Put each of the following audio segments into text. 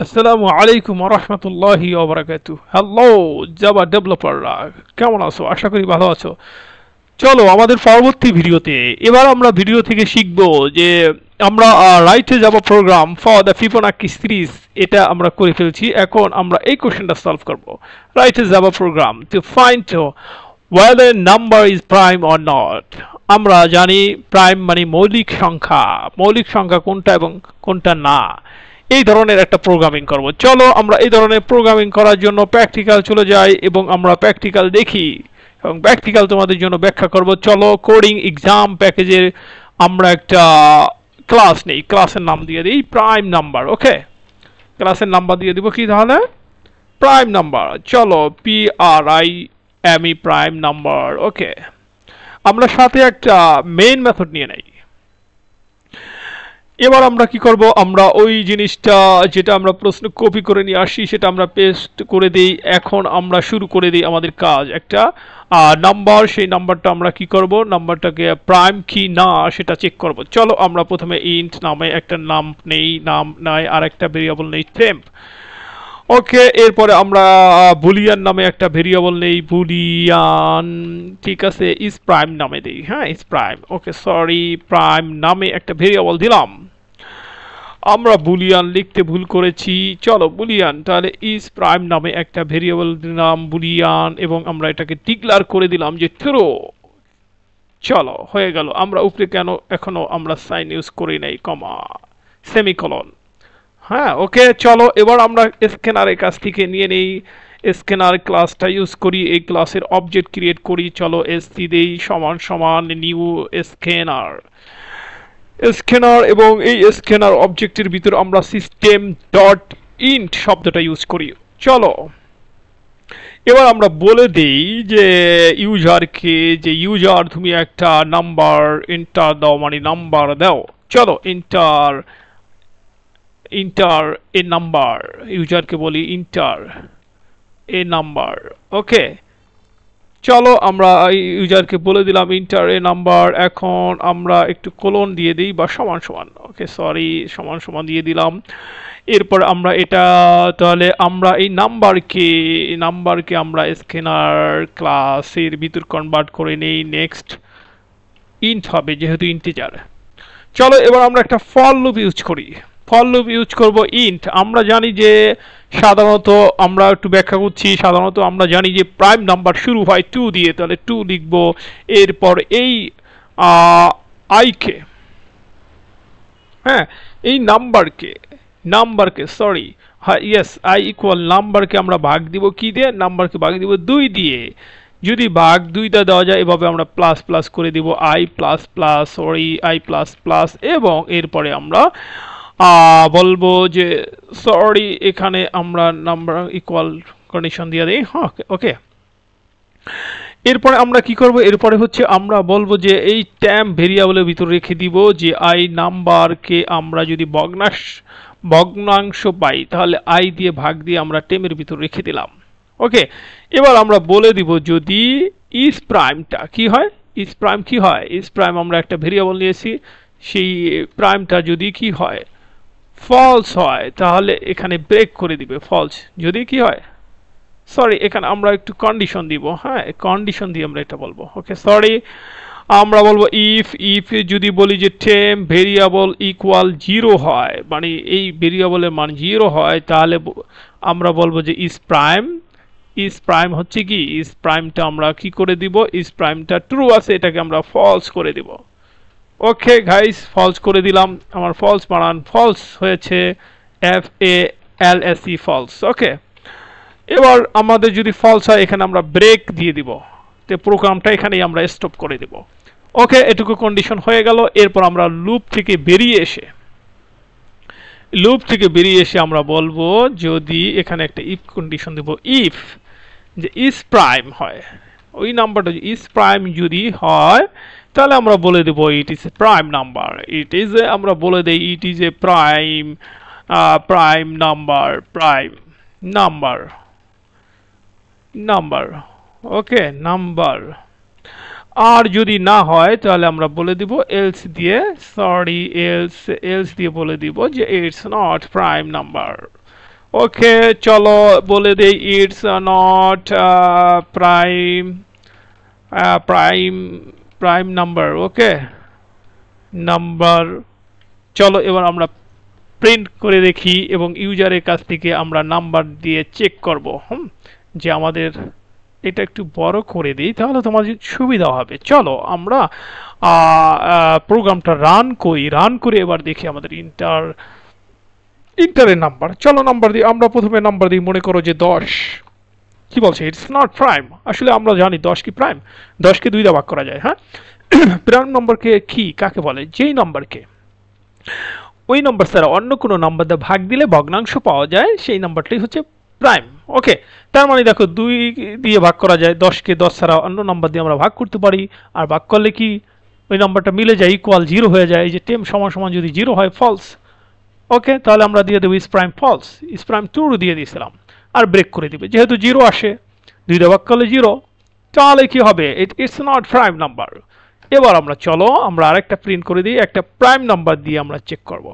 আসসালামু আলাইকুম ওয়া রাহমাতুল্লাহি ওয়া বারাকাতুহু। হ্যালো জাভা ডেভেলপাররা, কেমন আছো? আশা করি ভালো আছো। চলো আমাদের পরবর্তী ভিডিওতে এবার আমরা ভিডিও থেকে শিখব যে আমরা রাইটে Java program for the Fibonacci series এটা আমরা করে ফেলছি। এখন আমরা এই কোশ্চেনটা সলভ করব। রাইটে Java program to find whether number is prime or not. আমরা জানি প্রাইম মানে মৌলিক সংখ্যা কোনটা এবং কোনটা না, এই ধরনের একটা প্রোগ্রামিং করব। চলো আমরা এই ধরনের প্রোগ্রামিং করার জন্য প্র্যাকটিক্যাল চলে যাই এবং আমরা প্র্যাকটিক্যাল দেখি এবং প্র্যাকটিক্যাল তোমাদের জন্য ব্যাখ্যা করব। চলো কোডিং এক্সাম প্যাকেজের আমরা একটা ক্লাস নেই, ক্লাসের নাম দিয়ে দিই প্রাইম নাম্বার। ওকে, ক্লাসের নাম্বার দিয়ে দিব কি তাহলে? Prime number. চলো PRIME প্রাইম নাম্বার। ওকে, আমরা সাথে একটা মেইন মেথড নিয়ে নেই। এবার আমরা কি করব, আমরা ওই জিনিসটা যেটা আমরা প্রশ্ন কপি করে নিয়ে আসি সেটা আমরা পেস্ট করে দিই। এখন আমরা শুরু করে দিই আমাদের কাজ। একটা নাম্বার, সেই নাম্বারটা আমরা কি করব, নাম্বারটাকে প্রাইম কি না সেটা চেক করব। চলো আমরা প্রথমে ইন্ট নামে একটা নাম নেই, নাম নাই, আর একটা ভেরিয়েবল নেই টেম্প। ওকে, এরপরে আমরা বুলিয়ান নামে একটা ভেরিয়েবল নেই, বুলিয়ান। ঠিক আছে, ইজ প্রাইম নামে দেই। হ্যাঁ, is prime. Okay sorry, prime নামে একটা ভেরিয়েবল দিলাম। আমরা বুলিয়ান লিখতে ভুল করেছি। চলো বুলিয়ান, তাহলে ইজ প্রাইম নামে একটা ভেরিয়েবল দিলাম বুলিয়ান, এবং আমরা এটাকে ডিক্লার করে দিলাম যে ট্রু। চলো হয়ে গেল। আমরা উপরে কেন এখনো আমরা সাইন ইউজ করি নাই, কমা সেমিকলন। হ্যাঁ ওকে, চলো এবার আমরা স্ক্যানারের কাছ থেকে নিয়ে নেই। স্ক্যানার ক্লাসটা ইউজ করি, এই ক্লাসের অবজেক্ট ক্রিয়েট করি। চলো এসটি দেই সমান সমান নিউ স্ক্যানার। স্ক্যানার এবং এই স্ক্যানার অবজেক্টের ভিতর আমরা সিস্টেম ডট ইন্ট শব্দটা ইউজ করি। চলো এবার আমরা বলে দেই যে ইউজারকে, যে ইউজার তুমি একটা নাম্বার এন্টার দাও, মানে নাম্বার দাও। চলো ইন্টার ইন্টার এ নাম্বার, ইউজারকে বলি ইন্টার এ নাম্বার। ওকে, চলো আমরা ইউজারকে বলে দিলাম ইন্টার এ নাম্বার। এখন আমরা একটু কোলন দিয়ে দিই বা সমান সমান। ওকে সরি, সমান সমান দিয়ে দিলাম। এরপর আমরা এটা, তাহলে আমরা এই নাম্বারকে আমরা স্ক্যানার ক্লাসের ভিতর কনভার্ট করে নেই। নেক্সট ইন্ট হবে যেহেতু ইন্টিজার। চলো এবার আমরা একটা ফর লুপ ইউজ করি। ফর লুপ ইউজ করব ইন্ট। আমরা জানি যে সাধারণত, আমরা একটু ব্যাখ্যা করছি, সাধারণত আমরা জানি যে প্রাইম নাম্বার শুরু হয় 2 দিয়ে, তাহলে 2 লিখব। এরপর এই আইকে, হ্যাঁ এই নাম্বারকে সরি, হ্যাঁ ইয়েস, আই ইকুয়াল নাম্বারকে আমরা ভাগ দিব কি দিয়ে, নাম্বারকে ভাগ দিব 2 দিয়ে। যদি ভাগ 2টা দেওয়া যায়, এভাবে আমরা প্লাস প্লাস করে দিব, I plus plus, sorry I plus plus, এবং এরপরে আমরা বলবো যে সরি, এখানে আমরা নাম্বার ইকুয়াল কন্ডিশন দিয়ে দিই। হ্যাঁ ওকে, এরপরে আমরা কি করব, এরপরে হচ্ছে আমরা বলবো যে এই ট্যাম্প ভেরিয়েবলের ভিতর রেখে দিব যে আই নাম্বারকে আমরা যদি ভগ্নাংশ পাই, তাহলে আই দিয়ে ভাগ দিয়ে আমরা টেমের ভিতর রেখে দিলাম। ওকে, এবার আমরা বলে দিব যদি ইজ প্রাইমটা কি হয়, ইজ প্রাইম কি হয়, ইজ প্রাইম আমরা একটা ভেরিয়েবল নিয়েছি, সেই প্রাইমটা যদি কি হয়, ফলস হয়, তাহলে এখানে ব্রেক করে দিবে। ফলস যদি কি হয়, সরি এখানে আমরা একটু কন্ডিশন দিব। হ্যাঁ, কন্ডিশন দিয়ে আমরা এটা বলবো। ওকে সরি, আমরা বলবো ইফ যদি বলি যে টেম ভেরিয়েবল ইকুয়াল 0 হয়, মানে এই ভেরিয়েবলের মান 0 হয়, তাহলে আমরা বলবো যে ইজ প্রাইম হচ্ছে কি, ইজ প্রাইমটা আমরা কি করে দিব, ইজ প্রাইমটা ট্রু আছে, এটাকে আমরা ফলস করে দিব। ওকে গাইস, ফলস করে দিলাম। আমার ফলস বানান, ফলস হয়েছে, FALSE ফলস। ওকে, এবার আমাদের যদি ফলস হয়, এখানে আমরা ব্রেক দিয়ে দিব, তো প্রোগ্রামটা এখানেই আমরা স্টপ করে দিব। ওকে, এটুকু কন্ডিশন হয়ে গেল। এরপর আমরা লুপ থেকে বেরিয়ে এসে আমরা বলবো, যদি এখানে একটা ইফ কন্ডিশন দেব, ইফ যে ইজ প্রাইম হয়, ওই নাম্বারটা ইজ প্রাইম যদি হয়, তাহলে আমরা বলে দেব it is a prime number. It is a, আমরা বলে দেই it is a prime number. Okay, number. আর যদি না হয়, তাহলে আমরা বলে দিব এলস দিয়ে, সরি এলস দিয়ে বলে দিব যে ইটস নট প্রাইম নাম্বার। ওকে, চলো বলে দেই it's not prime prime prime number. Okay, number. চলো এবার আমরা প্রিন্ট করে দেখি এবং ইউজারের কাছ থেকে আমরা নাম্বার দিয়ে চেক করব যে আমাদের এটা একটু বড় করে দিই তাহলে তোমাদের সুবিধা হবে। চলো আমরা প্রোগ্রামটা রান করি, রান করে এবার দেখি আমাদের ইন্টারের নাম্বার। চলো নাম্বার দিই, আমরা প্রথমে নাম্বার দিই, মনে করো যে 10। কি বলছে, ইটস নট প্রাইম। আসলে আমরা জানি 10 কি প্রাইম, 10কে 2 দিয়ে ভাগ করা যায়। হ্যাঁ, প্রাইম নম্বরকে কি কাকে বলে, যেই নম্বরকে ওই নম্বর ছাড়া অন্য কোনো নাম্বার দিয়ে ভাগ দিলে ভগ্নাংশ পাওয়া যায় সেই নাম্বারটাই হচ্ছে প্রাইম। ওকে, তার মানে দেখো 2 দিয়ে ভাগ করা যায়, 10কে 10 ছাড়া অন্য নাম্বার দিয়ে আমরা ভাগ করতে পারি, আর ভাগ করলে কি ওই নাম্বারটা মিলে যায়, ইকুয়াল 0 হয়ে যায়। এই যে টেম সমান সমান যদি 0 হয় ফলস। ওকে, তাহলে আমরা দিয়ে দেবো ইস প্রাইম ফলস, ইস প্রাইম ট্রু দিয়ে দিয়েছিলাম, আর ব্রেক করে দিবে যেহেতু 0 আসে, 2 দিয়ে ভাগ করলে 0, তাহলে কি হবে, ইটস নট প্রাইম নাম্বার। এবার আমরা চলো আমরা আরেকটা প্রিন্ট করে দিই, একটা প্রাইম নাম্বার দিয়ে আমরা চেক করব।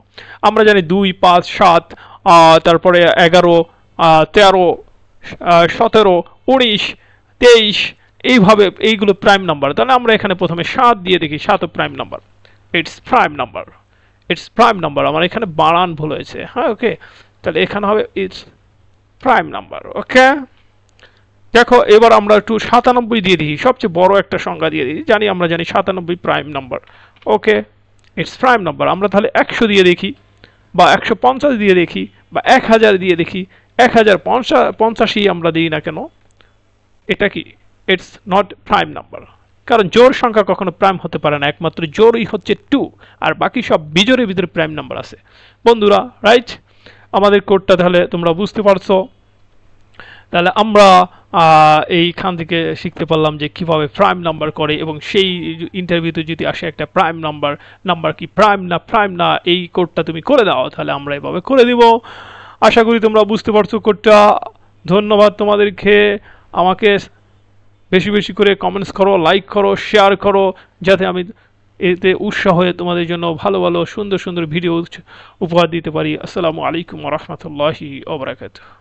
আমরা জানি 2, 5, 7, তারপরে 11, 13, 17, 19, 23, এইভাবে এইগুলো প্রাইম নাম্বার। তাহলে আমরা এখানে প্রথমে 7 দিয়ে দেখি, 7ও prime number, it's prime number, it's prime number. আমার এখানে বানান ভুল হয়েছে। হ্যাঁ, ওকে, তাহলে এখানে হবে ইটস প্রাইম নাম্বার। ওকে, দেখো এবার আমরা একটু 97 দিয়ে দিই, সবচেয়ে বড় একটা সংখ্যা দিয়ে দিই, আমরা জানি 97 prime number. Okay, it's prime number. আমরা তাহলে 100 দিয়ে দেখি, বা 150 দিয়ে দেখি, বা 1000 দিয়ে দেখি, 1085 আমরা দিই না কেন, এটা কি, ইটস নট প্রাইম নাম্বার। কারণ জোড় সংখ্যা কখনো প্রাইম হতে পারে না, একমাত্র জোড়ই হচ্ছে 2, আর বাকি সব বিজোড়ের ভিতরে প্রাইম নাম্বার আছে। বন্ধুরা, রাইট, আমাদের কোডটা তাহলে তোমরা বুঝতে পারছো। তাহলে আমরা এইখান থেকে শিখতে পারলাম যে কিভাবে প্রাইম নাম্বার করে, এবং সেই ইন্টারভিউতে যদি আসে একটা প্রাইম নাম্বার কি প্রাইম না এই কোডটা তুমি করে দাও, তাহলে আমরা এভাবে করে দিব। আশা করি তোমরা বুঝতে পারছো কোডটা। ধন্যবাদ তোমাদেরকে। আমাকে বেশি বেশি করে কমেন্টস করো, লাইক করো, শেয়ার করো, যাতে আমি এতে উৎসাহ হয়ে তোমাদের জন্য ভালো ভালো সুন্দর সুন্দর ভিডিও উপহার দিতে পারি। আসসালামু আলাইকুম ওয়া রাহমাতুল্লাহি ওয়া বারাকাতুহু।